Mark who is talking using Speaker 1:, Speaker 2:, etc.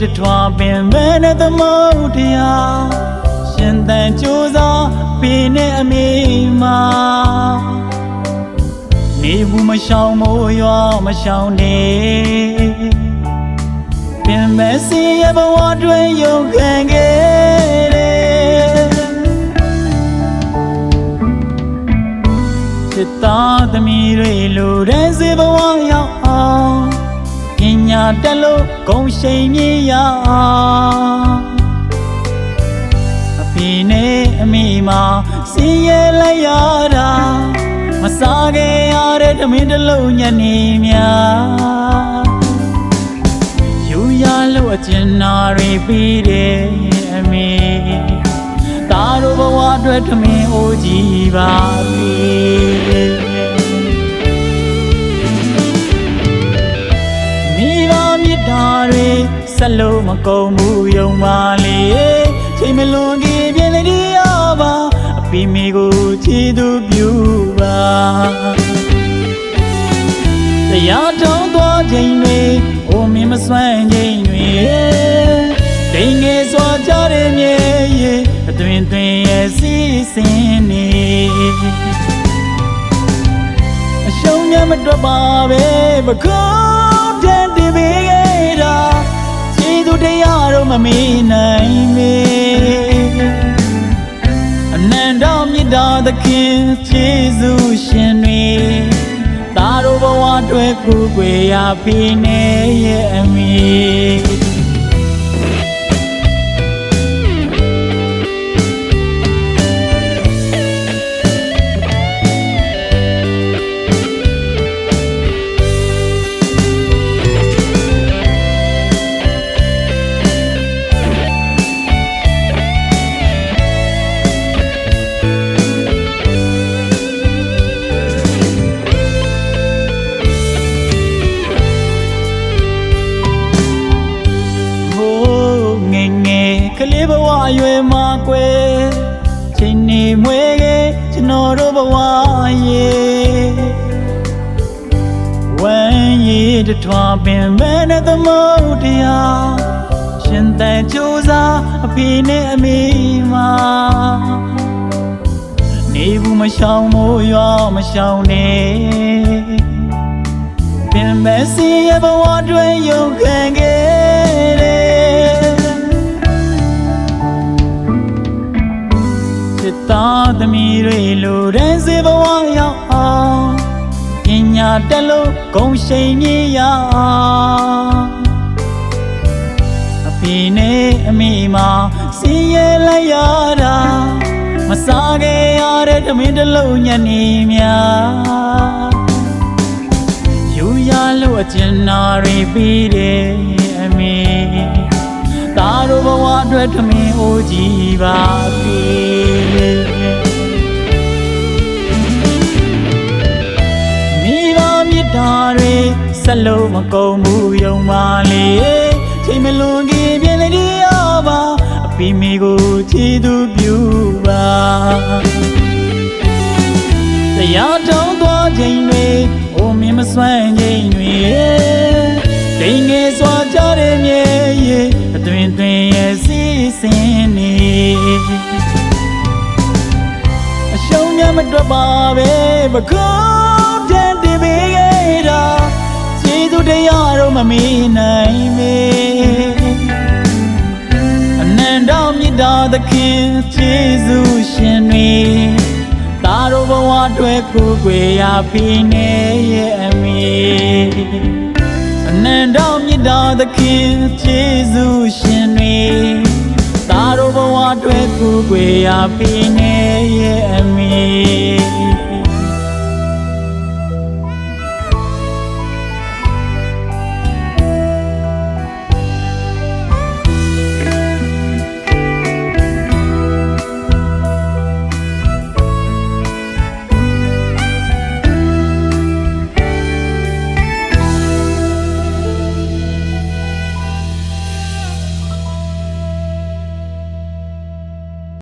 Speaker 1: တထွားပင်မဲနဲ့သမုတ်တရားရှင်သန်ကြိုးစားဖေနဲ့အမေမှာနေဘူးမရှောင်မိုးရွာမရှောင်နေပင်မဲစီရဲ့ဘဝတွင်ယုံခံခဲ့တယ်စစ်သားသမီးတွေလိုတဲ့စေဘဝရောက်အောင်ပညာတက်လို့ဂုဏ်ရှိန်မြင့်ရအောင်အဖေနဲ့အမေမှာစင်ရဲလိုက်ရတာမစားခဲ့ရတဲ့သမင်းတစ်လုံးညနေများယူရလို့အကျဉ်းနာတွေပြီးတယ်အမေတားတို့ဘဝအတွက်သမင်းအိုးကြီးပါပြီမိဘမြတ်တာတွေဆက်လို့မကုန်ဘူးယုံပါလေချိန်မလွန်ခင်ပြင်လေဒီရပါအဖေမိကိုချီးသူပြုပါတရားထုံးသွားချိန်တွေအိုမင်းမစွန့်ချိန်တွေဒိန်ငယ်စွာကြတဲ့မြေရေအတွင်တွင်ရဲ့စီးစင်းနေအရှုံးများမတွက်ပါပဲမကောင်းတဲ့ဒီဘေးခဲ့တာချီးသူတရားတော့မမေ့နိုင်မေအနန္တမြတ်တာသခင်ကျေးဇူးရှင်တွေတားတို့ဘဝအတွက်ကိုယ်ွယ်ရပြီနေရဲ့အမေကလေးဘဝအရွယ်မှာကွယ်ချိန်နေမွေးခဲ့ကျွန်တော်တို့ဘဝရဲ့ဝမ်းရည်တထွားပင်မဲနဲ့သမုတ်တရားရှင်သန်ကြိုးစားအဖေနဲ့အမေမှာနေဘူးမရှောင်မိုးရွာမရှောင်နေပင်မဲစီရဲ့ဘဝတွင်ယုံခံခဲ့သားသမီးတွေလိုတဲ့စေဘဝရောက်အောင်ပညာတက်လို့ဂုဏ်ရှိန်မြင့်ရအောင်အဖေနဲ့အမေမှာစင်ရဲလိုက်ရတာမစားခဲ့ရတဲ့သမင်းတစ်လုံးညနေများယူရလို့အကျဉ်းနာတွေပြီးတယ်အမေတားတို့ဘဝအတွက်သမင်းအိုးကြီးပါပြီမိဘမြတ်တာတွေဆက်လို့မကုန်ဘူးယုံပါလေချိန်မလွန်ခင်ပြင်လေဒီရပါအဖေမိကိုချီးသူပြုပါတရားထုံးသွားချိန်တွေအိုမင်းမစွန့်ချိန်တွေဒိန်ငယ်စွာကြတဲ့မြေရေအတွင်တွင်ရဲ့စီးစင်းနေအရှုံးများမတွက်ပါပဲမကောင်းတဲ့ဒီဘေးခဲ့တာကျေးဇူးတရားတော့မမေ့နိုင်မေအနန္တမြတ်တာသခင်ကျေးဇူးရှင်တွေတားတို့ဘဝအတွက်ကိုယ်ွယ်ရပြီနေရဲ့အမေအနန္တမြတ်တာသခင်ကျေးဇူးရှင်တွေတားတို့ဘဝအတွက်ကိုယ်ွယ်ရပြီနေရဲ့